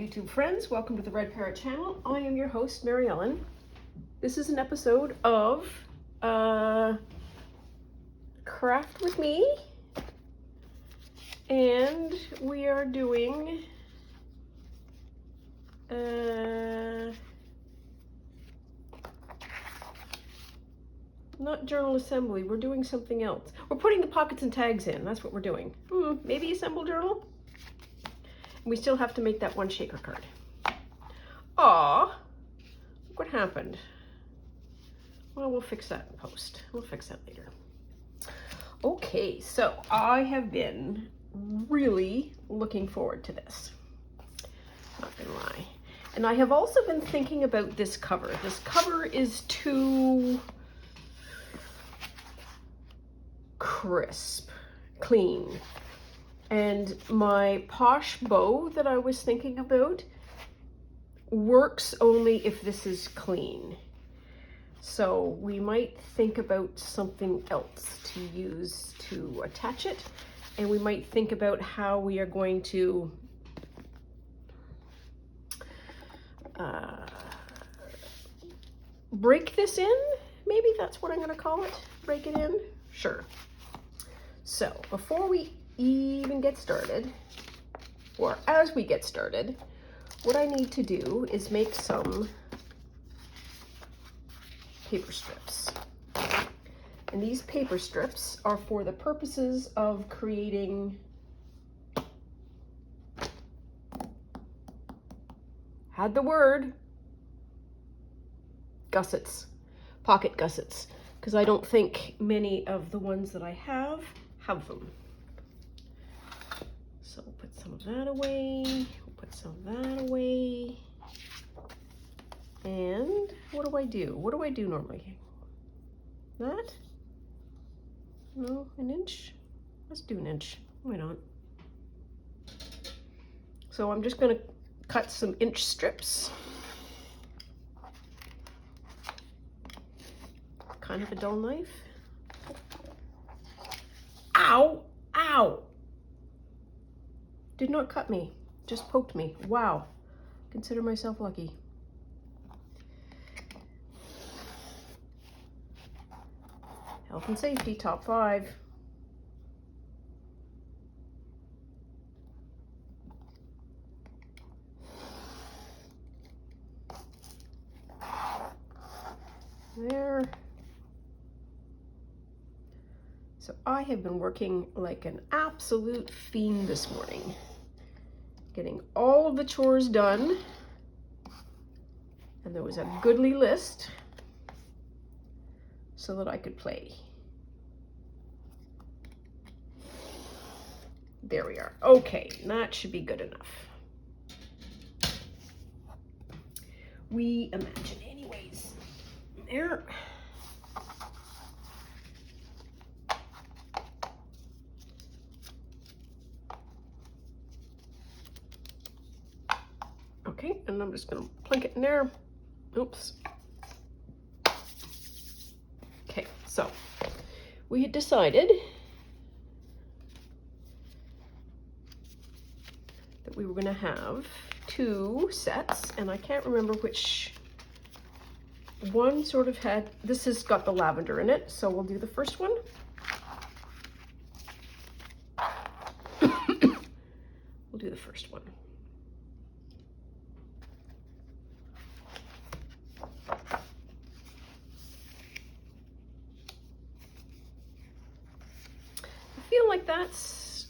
YouTube friends, welcome to the Red Parrot channel. I am your host, Mary Ellen. This is an episode of Craft with Me, and we are doing not journal assembly, we're doing something else. We're putting the pockets and tags in, that's what we're doing. Maybe assemble journal? We still have to make that one shaker card. Aw, look what happened. Well, we'll fix that in post. We'll fix that later. Okay, so I have been really looking forward to this. Not gonna lie. And I have also been thinking about this cover. This cover is too crisp, clean. And my posh bow that I was thinking about works only if this is clean. So we might think about something else to use to attach it. And we might think about how we are going to break this in. Maybe that's what I'm going to call it. Break it in. Sure. So before we even get started, or as we get started, what I need to do is make some paper strips. And these paper strips are for the purposes of creating gussets, pocket gussets, because I don't think many of the ones that I have them. So we'll put some of that away, we'll put some of that away. And what do I do? What do I do normally? That? No, an inch? Let's do an inch. Why not? So I'm just gonna cut some inch strips. Kind of a dull knife. Ow! Ow! Did not cut me, just poked me. Wow. Consider myself lucky. Health and safety, top 5. There. So I have been working like an absolute fiend this morning, getting all of the chores done, and there was a goodly list so that I could play. There we are. Okay, that should be good enough. We imagine anyways. There. Okay, and I'm just gonna plunk it in there. Oops. Okay, so we had decided that we were gonna have 2 sets, and I can't remember which one sort of had, this has got the lavender in it, so we'll do the first one. We'll do the first one. I feel like that's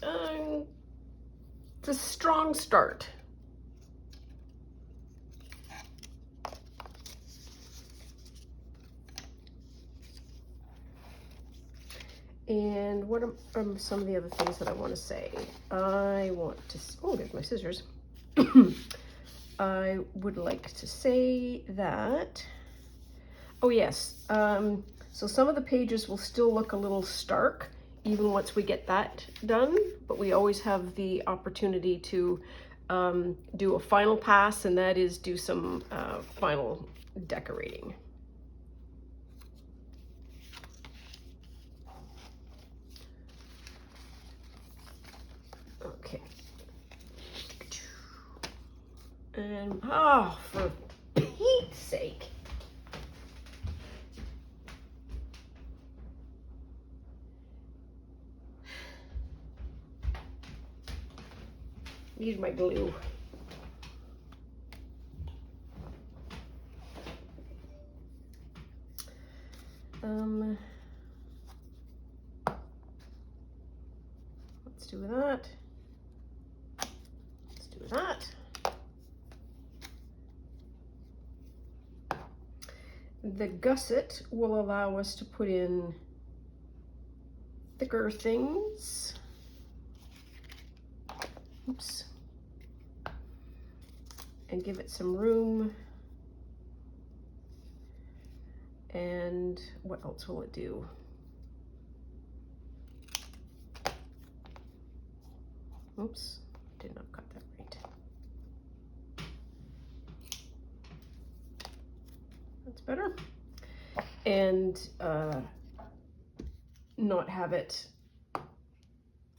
it's a strong start. And what are some of the other things that I want to say? I want to, oh, there's my scissors. I would like to say that, oh yes, so some of the pages will still look a little stark even once we get that done, but we always have the opportunity to do a final pass, and that is do some final decorating. Okay. And, oh, for Pete's sake. Need my glue. Let's do that. Let's do that. The gusset will allow us to put in thicker things. Oops. And give it some room. And what else will it do? Oops, did not cut that right. That's better. And not have it,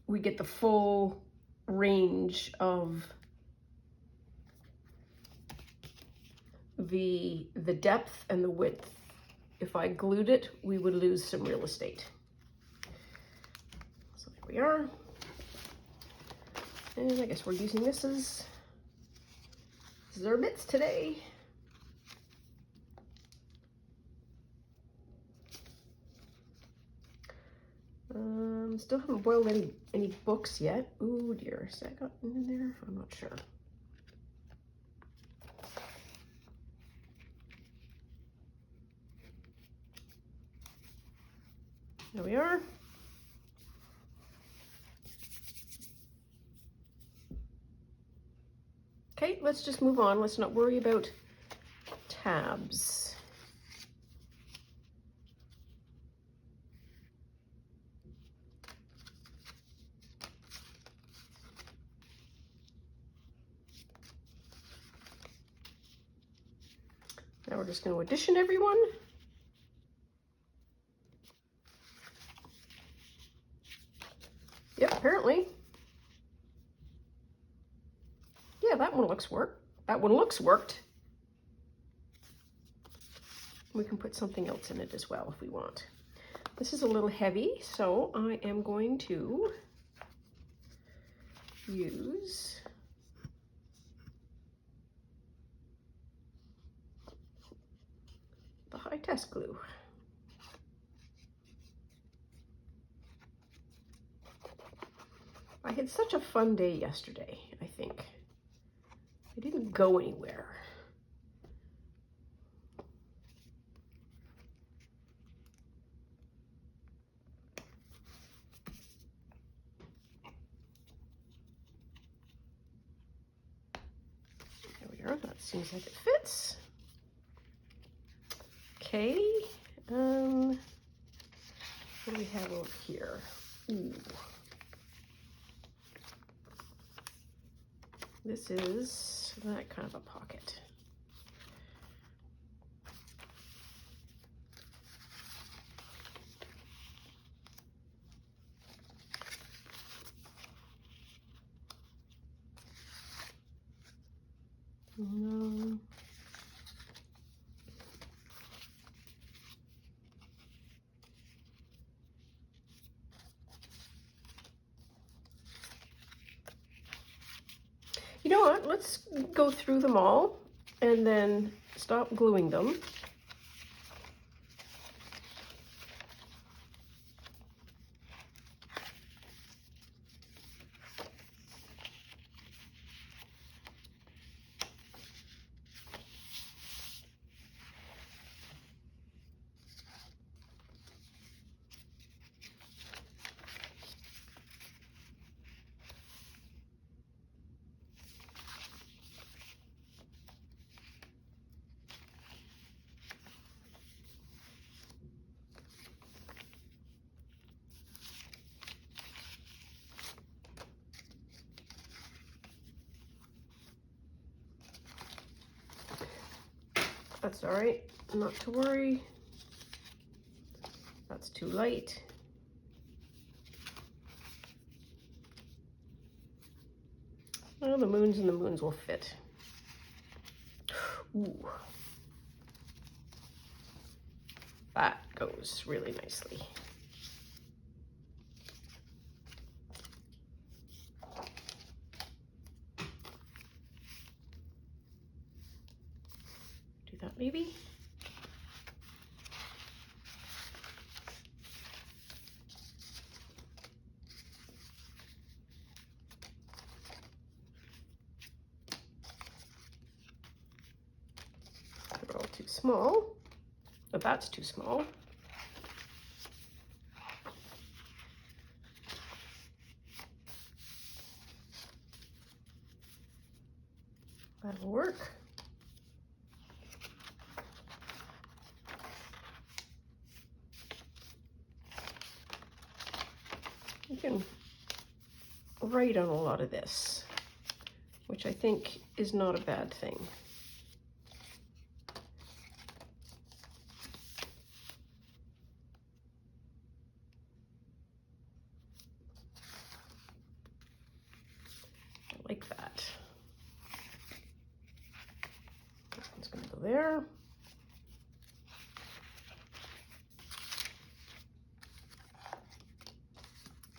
we get the full range of the depth and the width. If I glued it, we would lose some real estate. So there we are. And I guess we're using this as Zerbits today. Still haven't boiled any books yet. Ooh dear, is that got in there? I'm not sure. There we are. Okay, let's just move on. Let's not worry about tabs. Now we're just going to addition everyone. Yep, apparently. Yeah, that one looks worked. That one looks worked. We can put something else in it as well if we want. This is a little heavy, so I am going to use the high test glue. I had such a fun day yesterday, I think. I didn't go anywhere. There we are, that seems like it fits. Okay, what do we have over here? Ooh. This is that kind of a pocket. You know what? Let's go through them all and then stop gluing them. That's all right, not to worry. That's too light. Well, the moons and the moons will fit. Ooh. That goes really nicely. Do that maybe. They're all too small, but that's too small. That'll work. You can write on a lot of this, which I think is not a bad thing. I like that. This one's going to go there.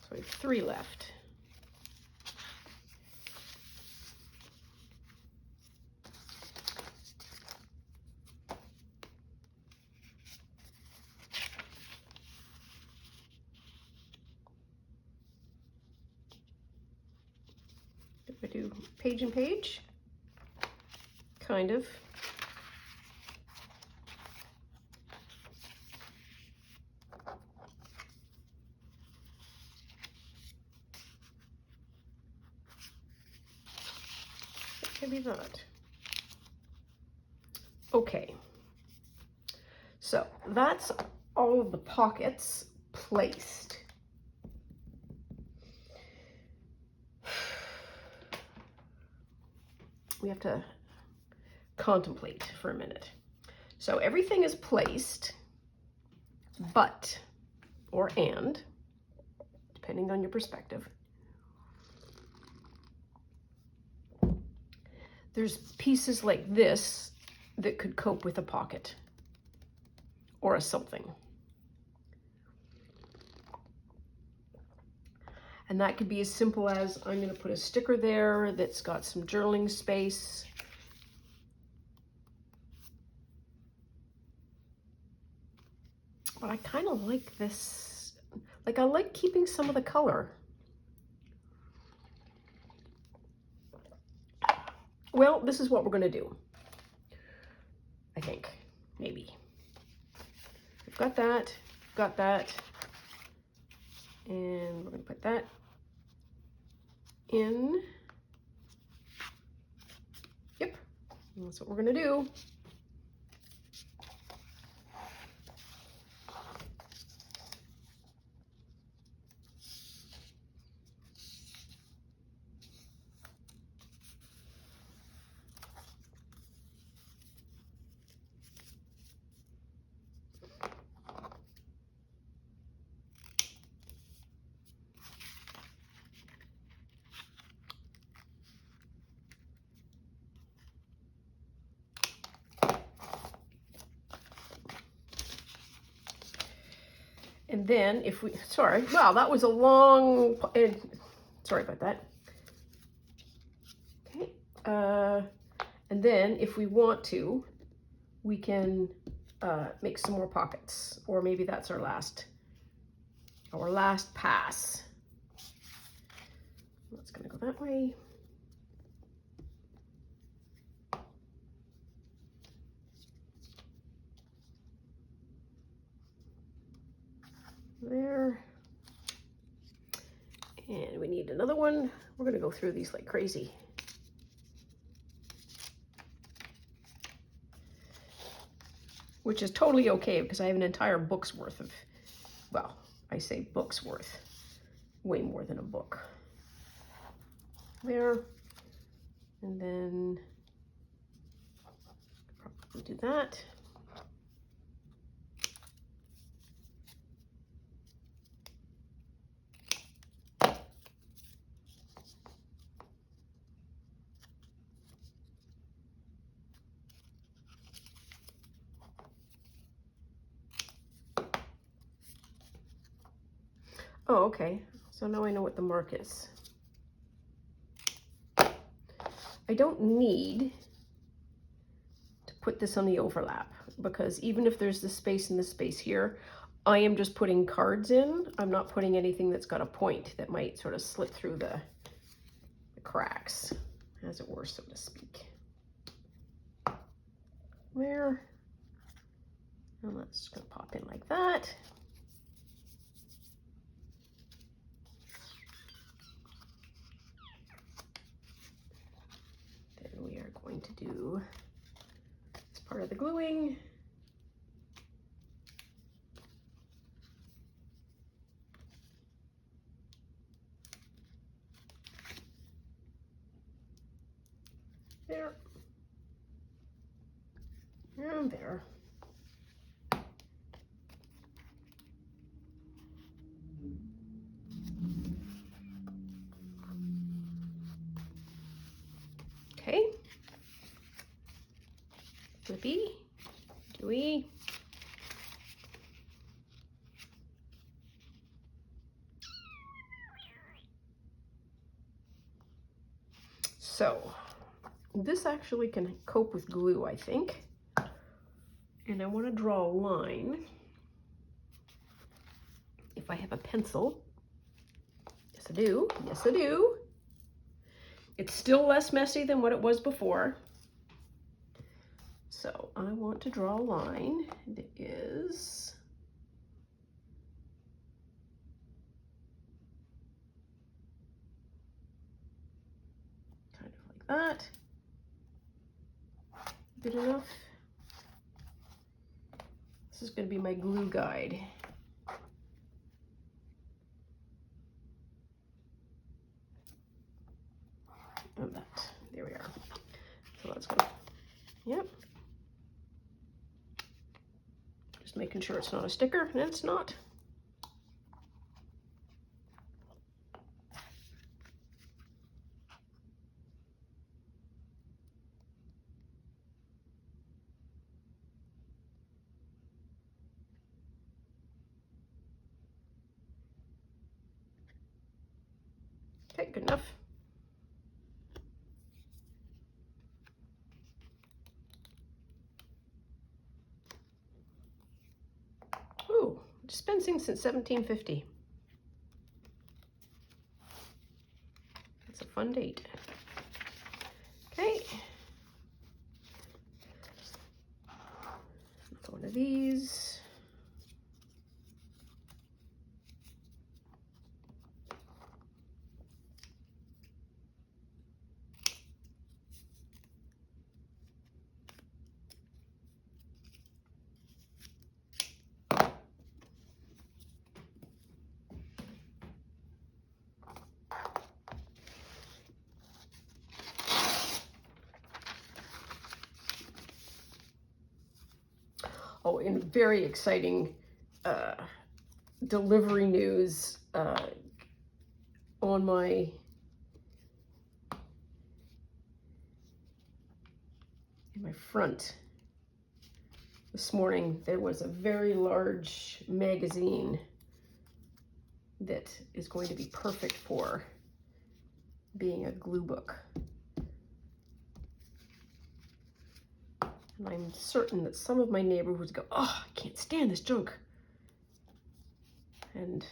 So we have 3 left. If I do page and page, kind of. Maybe not. Okay. So that's all of the pockets placed. We have to contemplate for a minute. So everything is placed, but, or and, depending on your perspective, there's pieces like this that could cope with a pocket or a something. And that could be as simple as I'm going to put a sticker there that's got some journaling space. But I kind of like this. Like, I like keeping some of the color. Well, this is what we're going to do. I think, maybe. We've got that, and we're going to put that in. Yep, and that's what we're going to do. And then if we, sorry, wow, that was a long, sorry about that. Okay, and then if we want to, we can make some more pockets, or maybe that's our last pass. That's gonna go that way. There. And we need another one. We're gonna go through these like crazy. Which is totally okay because I have an entire book's worth of, well, I say book's worth, way more than a book. There. And then probably do that. Oh, okay. So now I know what the mark is. I don't need to put this on the overlap because even if there's the space and the space here, I am just putting cards in. I'm not putting anything that's got a point that might sort of slip through the cracks, as it were, so to speak. There. And that's just going to pop in like that. Then we are going to do this part of the gluing. There. And there. Okay. Flippy, dewy. So this actually can cope with glue, I think. And I want to draw a line. If I have a pencil. Yes, I do. Yes, I do. It's still less messy than what it was before. So I want to draw a line that is kind of like that. Good enough. This is going to be my glue guide. And that. There we are. So that's going to, yep. Just making sure it's not a sticker, and it's not. Okay, good enough. Ooh, dispensing since 1750. That's a fun date. Okay. Another one of these. Oh, in very exciting delivery news on my front this morning, there was a very large magazine that is going to be perfect for being a glue book. And I'm certain that some of my neighborhoods go, oh, I can't stand this junk. And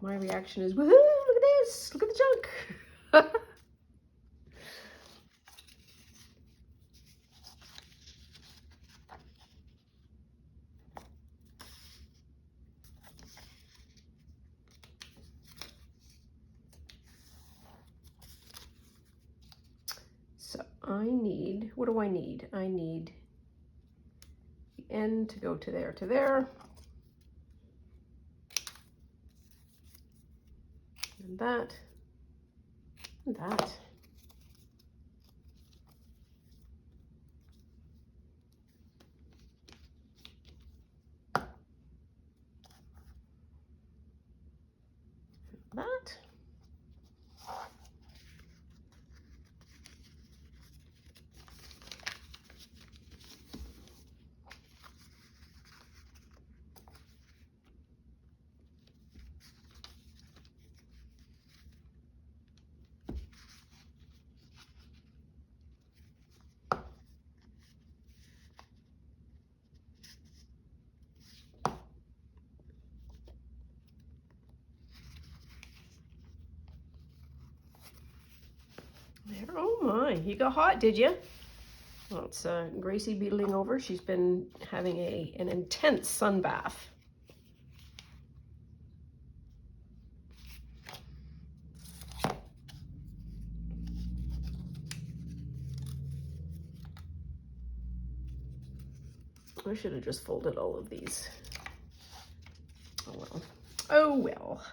my reaction is, woohoo, look at this, look at the junk. So I need, what do I need? I need the end to go to there, and that, and that. That. There. Oh my, you got hot, did you? Well, it's Gracie beetling over. She's been having an intense sun bath. I should have just folded all of these. Oh well. Oh well.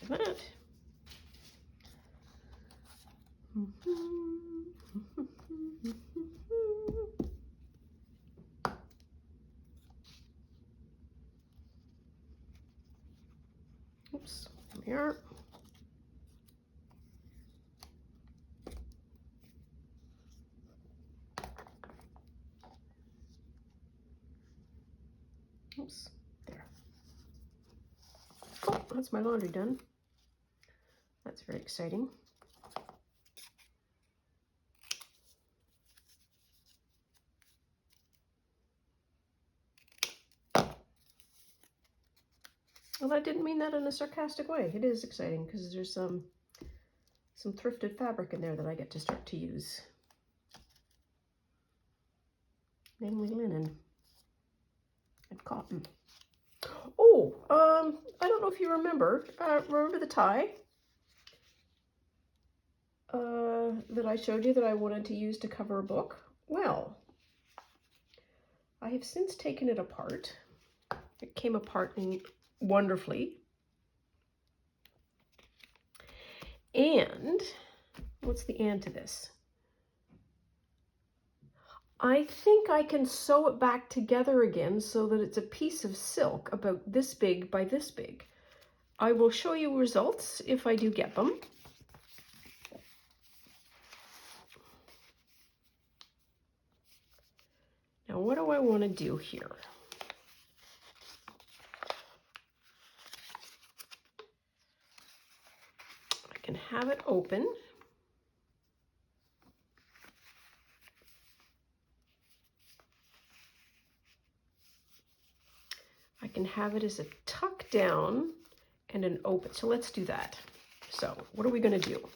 That. Oops, here. Oops, there. Oh, that's my laundry done. That's very exciting. Well, I didn't mean that in a sarcastic way. It is exciting because there's some thrifted fabric in there that I get to start to use. Namely linen and cotton. Oh, I don't know if you remember. Remember the tie that I showed you that I wanted to use to cover a book? Well, I have since taken it apart. It came apart wonderfully. And what's the and to this? I think I can sew it back together again so that it's a piece of silk about this big by this big. I will show you results if I do get them. Now, what do I want to do here? I can have it open. I can have it as a tuck down and an open. So let's do that. So what are we going to do?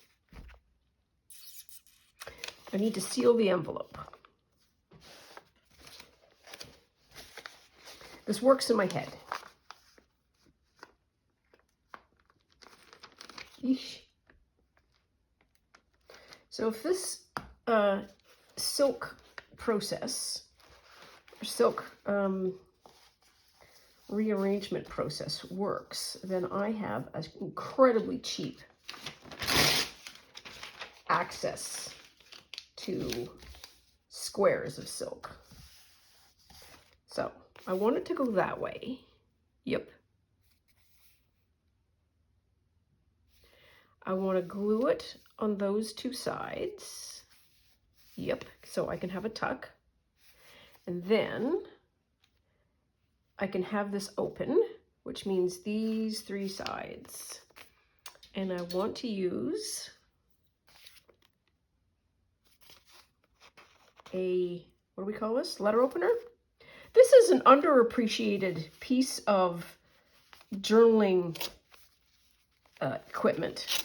I need to seal the envelope. This works in my head. Eesh. So if this silk process, or silk rearrangement process works, then I have an incredibly cheap access to squares of silk. So I want it to go that way. Yep. I want to glue it on those two sides. Yep. So I can have a tuck. And then I can have this open, which means these three sides. And I want to use a, what do we call this? Letter opener? This is an underappreciated piece of journaling equipment.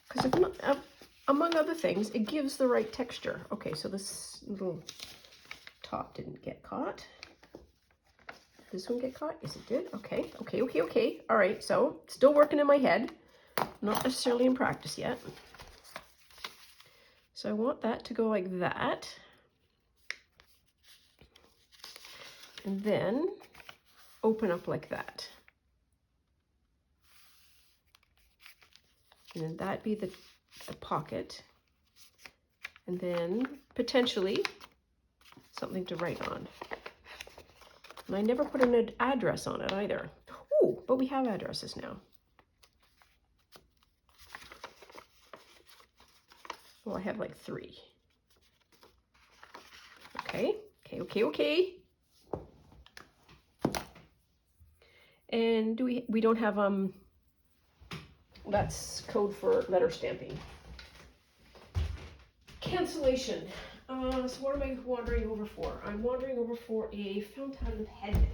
Because among other things, it gives the right texture. Okay, so this little top didn't get caught. Did this one get caught? Yes, it did. Okay, okay, okay, okay. All right, so still working in my head. Not necessarily in practice yet. So I want that to go like that. And then open up like that. And then that'd be the pocket. And then potentially something to write on. And I never put an address on it either. Ooh, but we have addresses now. Well, I have like 3. Okay, okay. And we don't have, that's code for letter stamping. Cancellation. So what am I wandering over for? I'm wandering over for a fountain pen.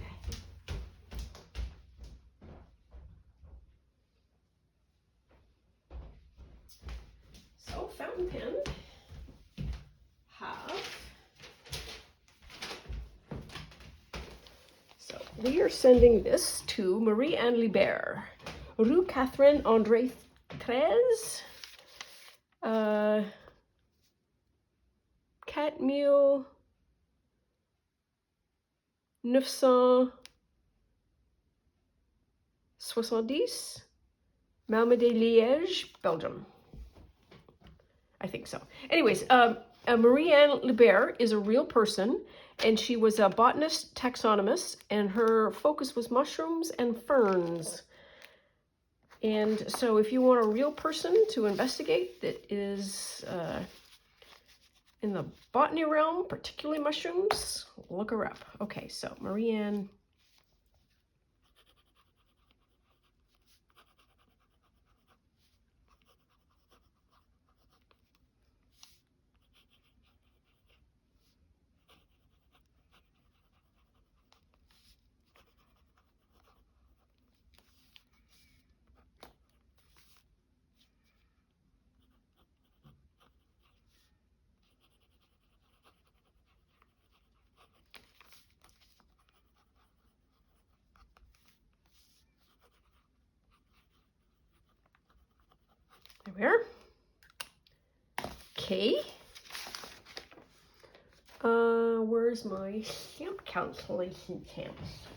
So fountain pen have. So we are sending this to Marie-Anne Libert, Rue Catherine André 13, 4970, Malmedy, Liège, Belgium. I think so. Anyways, Marie-Anne Libert is a real person, and she was a botanist taxonomist, and her focus was mushrooms and ferns. And so if you want a real person to investigate that is in the botany realm, particularly mushrooms, look her up. Okay, so Marie-Anne. There we are. Okay. Where's my stamp cancellation stamps?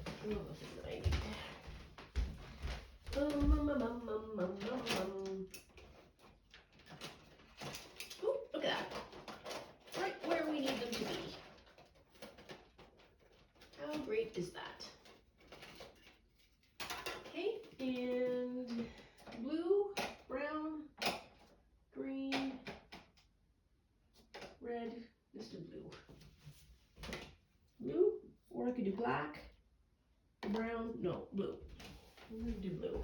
Oh, this is what I need. Oh, look at that. Right where we need them to be. How great is that? Okay, and blue, brown, green, red, let's do blue. Blue, or I could do black, brown, no, blue. I'm gonna do blue.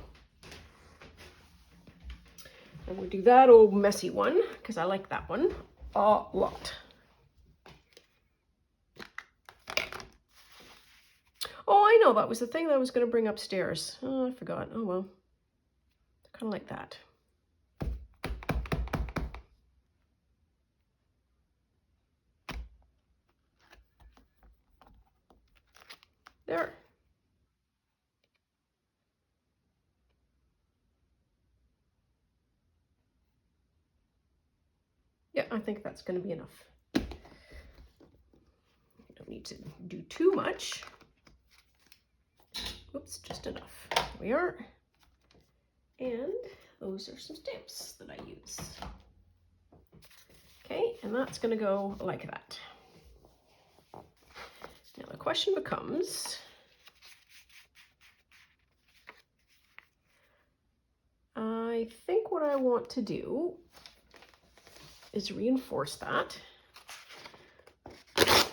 And we'll do that old messy one, because I like that one a lot. Oh, I know, that was the thing that I was going to bring upstairs. Oh, I forgot. Oh, well. Kind of like that. There. Yeah, I think that's going to be enough. You don't need to do too much. Oops, just enough. There we are. And those are some stamps that I use. Okay, and that's going to go like that. Now the question becomes, I think what I want to do is reinforce that.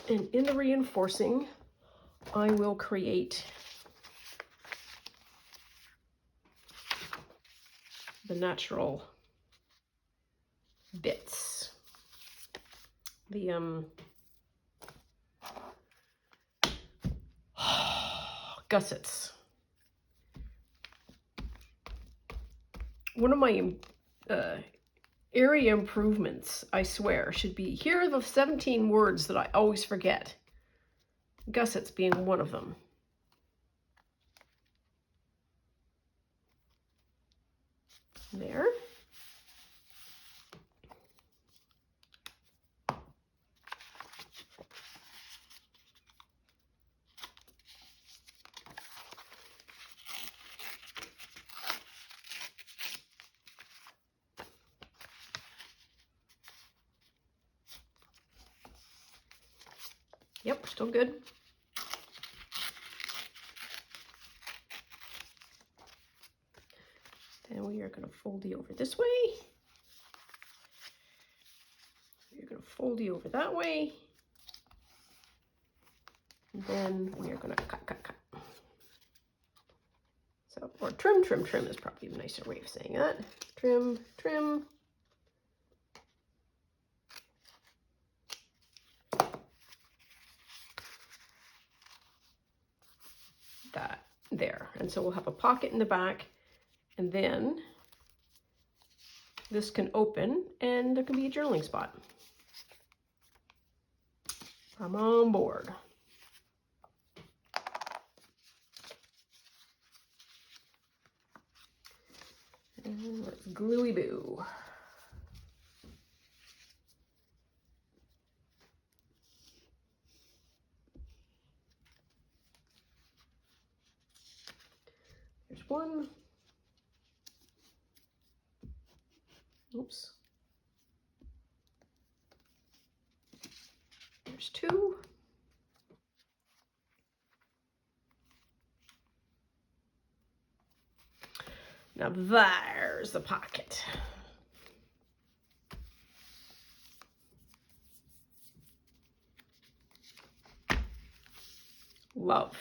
And in the reinforcing, I will create the natural bits. The gussets. One of my area improvements, I swear, should be, here are the 17 words that I always forget. Gussets being one of them. There. Yep, we're still good. Then we are going to fold you over this way. You're going to fold you over that way. And then we are going to cut, cut, cut. So, or trim, trim, trim is probably a nicer way of saying that. Trim, trim. That there. And so we'll have a pocket in the back, and then this can open and there can be a journaling spot. I'm on board. And let's gluey boo. There's one. Oops. There's two. Now there's the pocket. Love.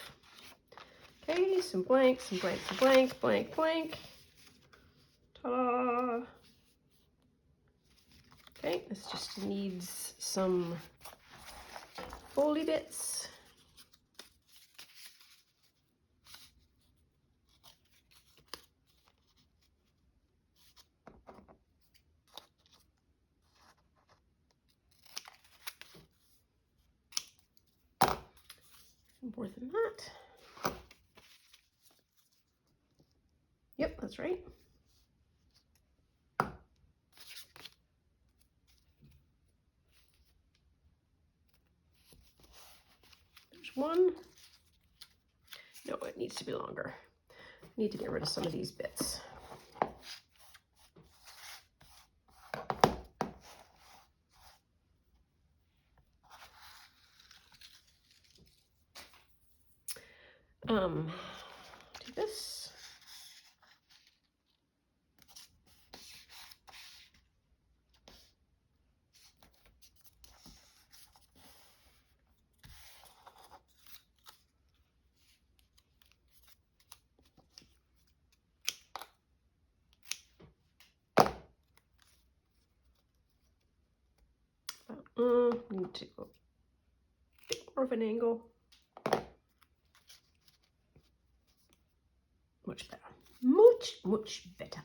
Okay, some blank, some blank, some blank, blank, blank. Ta-da! Okay, this just needs some foldy bits. More than that. Yep, that's right. There's one. No, it needs to be longer. I need to get rid of some of these bits. Do this. Need to go a bit more of an angle. Much better. Much, much better.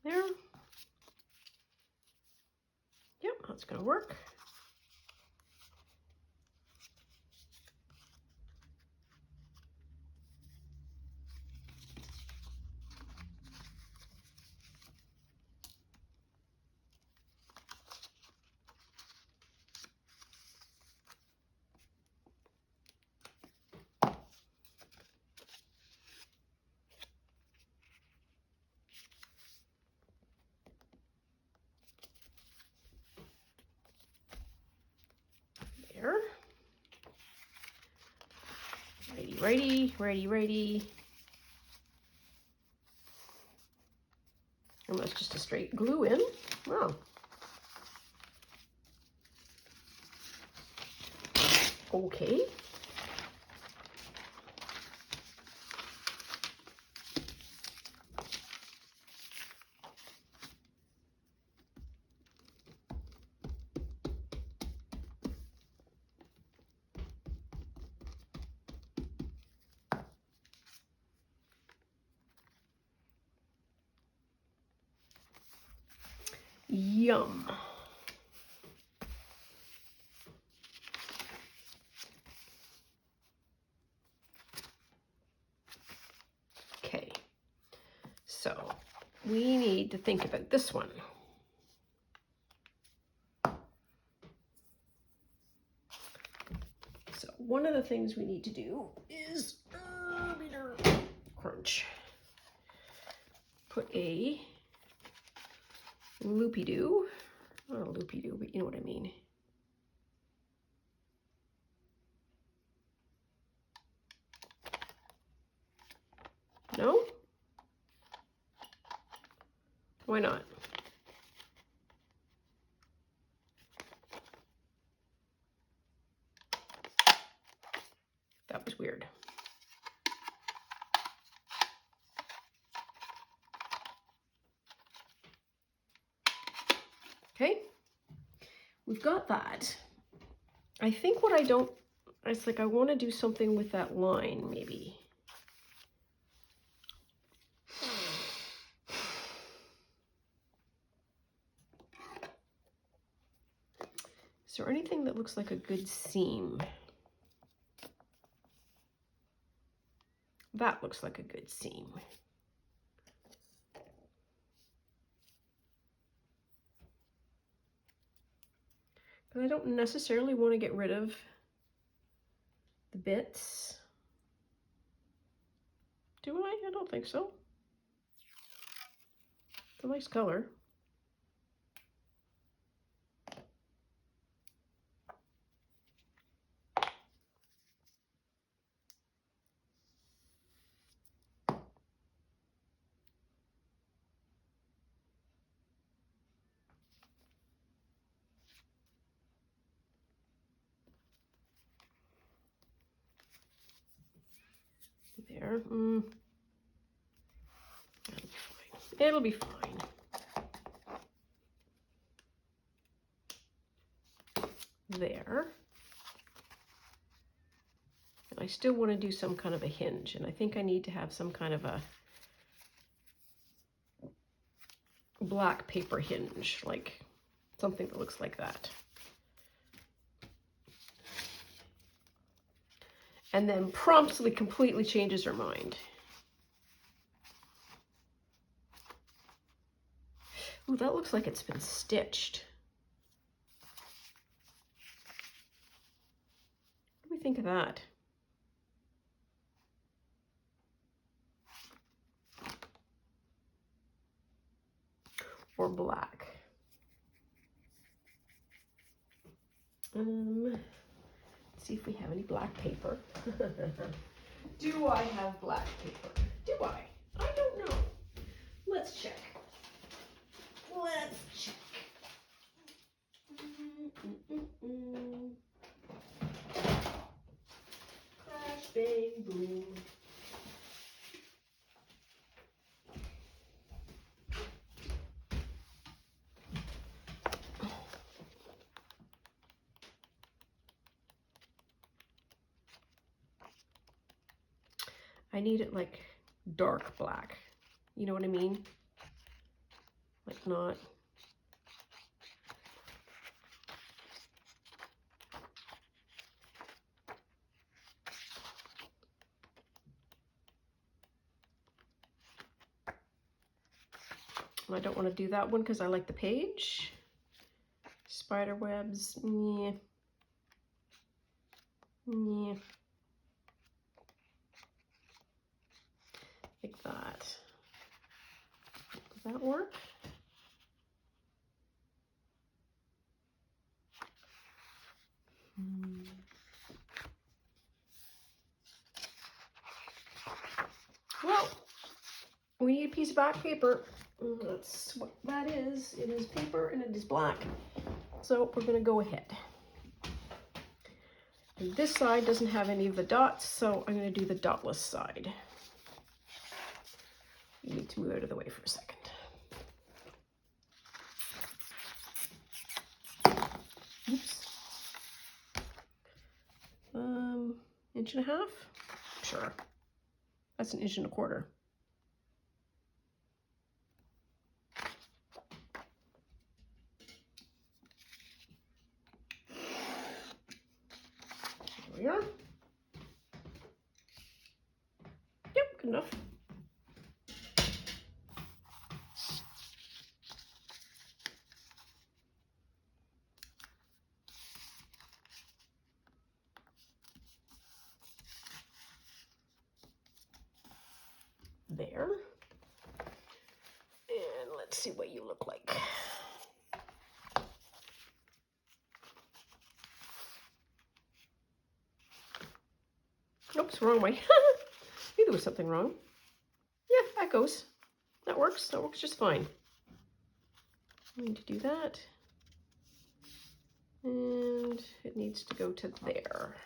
There. Yep, that's gonna work. There. Righty, righty, righty, righty. And that's just a straight glue in. Wow. Okay. Yum. Okay, so we need to think about this one. So one of the things we need to do is a loopy-doo. Not a loopy-doo, but you know what I mean. No? Why not? That was weird. Okay, we've got that. I think what I don't, it's like I want to do something with that line, maybe. Is there anything that looks like a good seam? That looks like a good seam. But I don't necessarily want to get rid of the bits. Do I? I don't think so. It's a nice color. There. It'll be fine. There. And I still want to do some kind of a hinge, and I think I need to have some kind of a black paper hinge, like something that looks like that. And then promptly completely changes her mind. Ooh, that looks like it's been stitched. What do we think of that? Or black. Let's see if we have any black paper. Do I have black paper? Do I? I don't know. Let's check. Let's check. Crash, bang, boom. I need it like dark black. You know what I mean? Like not. I don't want to do that one because I like the page. Spider webs, yeah. Yeah. Like that. Does that work? Well, we need a piece of black paper. That's what that is. It is paper and it is black. So we're going to go ahead. And this side doesn't have any of the dots, so I'm going to do the dotless side. You need to move out of the way for a second. Oops. Inch and a half? Sure. That's 1.25 inches. There we are. Yep, good enough. There. Let's see what you look like. Oops, wrong way. Knew there was something wrong. Yeah, that goes. That works. That works just fine. I need to do that. And it needs to go to there.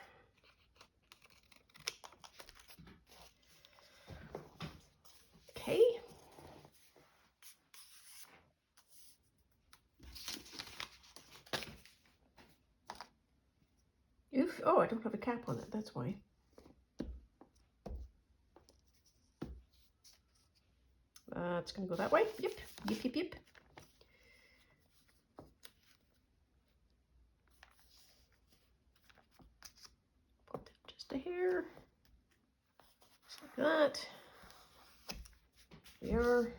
Okay. Oof. Oh, I don't have a cap on it. That's why. It's going to go that way. Yep. Yep, yep, yep. Put that just a hair. Just like that. There.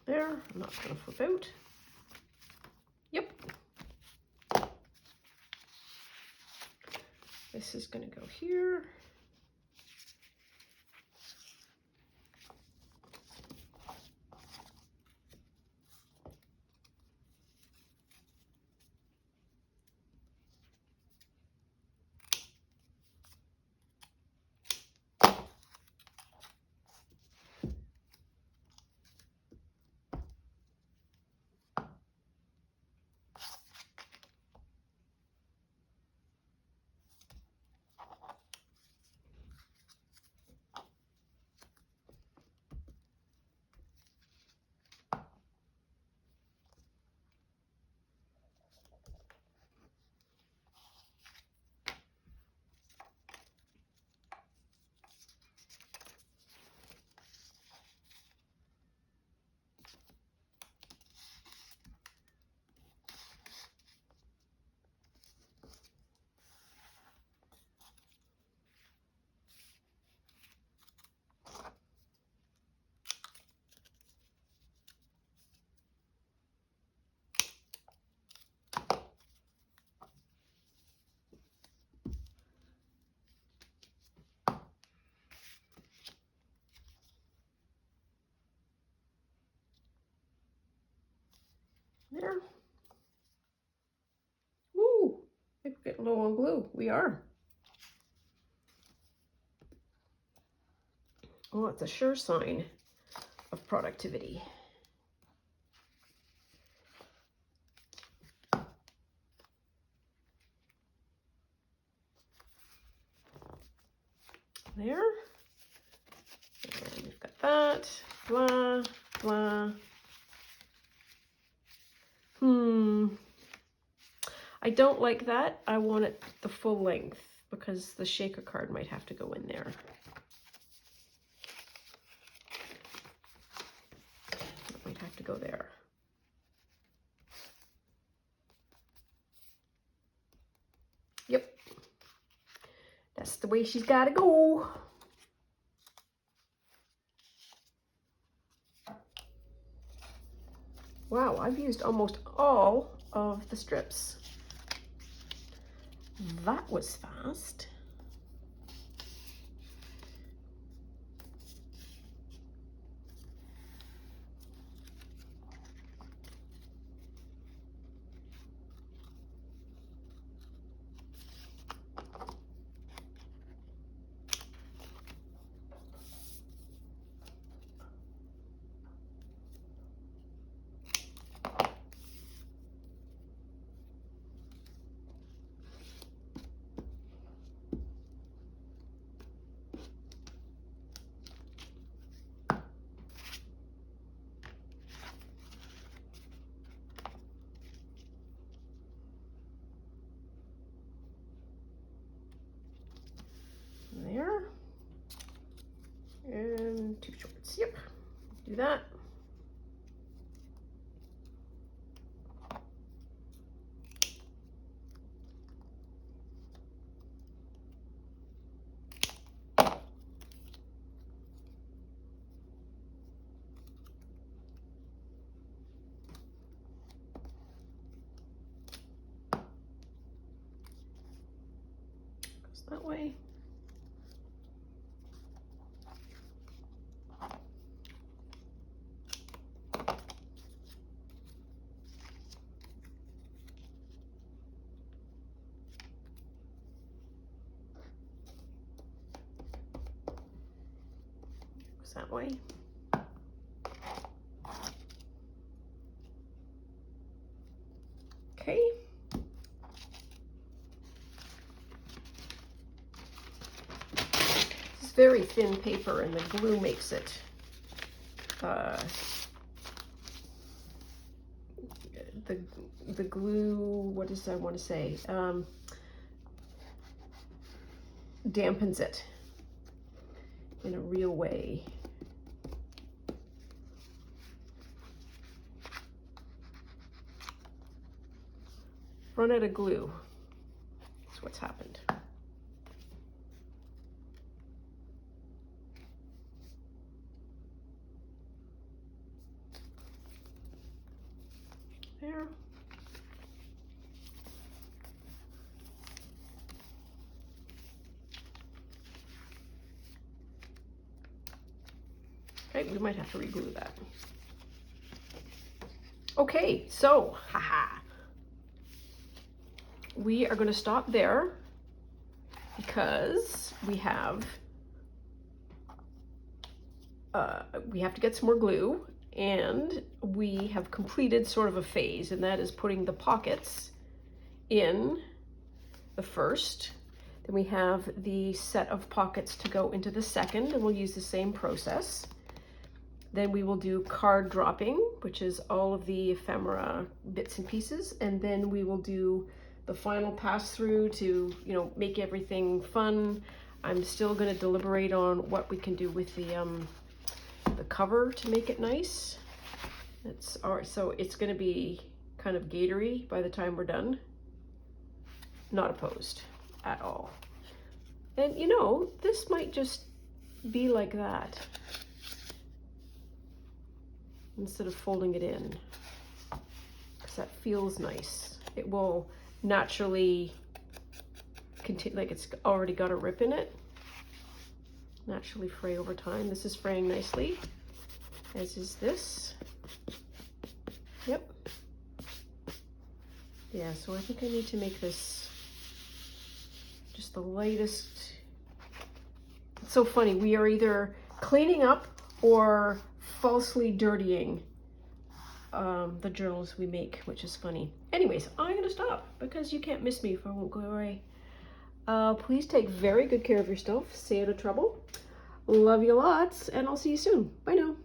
There. I'm not going to flip out. Yep. This is going to go here. There. Woo! I think we're getting low on glue. We are. Oh, it's a sure sign of productivity. There. And we've got that. Blah, blah. I don't like that. I want it the full length because the shaker card might have to go in there. It might have to go there. Yep. That's the way she's got to go. Wow, I've used almost all of the strips. That was fast. There. And 2 shorts. Yep. Do that. that way. Goes that way. Okay. This is very thin paper, and the glue makes it the glue, what does I want to say, dampens it in a real way. Run out of glue. That's what's happened. There. Okay, we might have to reglue that. Okay, so, haha. We are going to stop there because we have to get some more glue, and we have completed sort of a phase, and that is putting the pockets in the first. Then we have the set of pockets to go into the second, and we'll use the same process. Then we will do card dropping, which is all of the ephemera bits and pieces, and then we will do the final pass through to, you know, make everything fun. I'm still going to deliberate on what we can do with the cover to make it nice. It's all right, so it's going to be kind of gatory by the time we're done. Not opposed at all. And you know, this might just be like that instead of folding it in, because that feels nice. It will naturally continue, like it's already got a rip in it, naturally fray over time. This is fraying nicely, as is this. Yep. Yeah, so I think I need to make this just the lightest. It's so funny, we are either cleaning up or falsely dirtying the journals we make, which is funny. Anyways, I'm gonna stop because you can't miss me if I won't go away. Please take very good care of yourself. Stay out of trouble. Love you lots, and I'll see you soon. Bye now.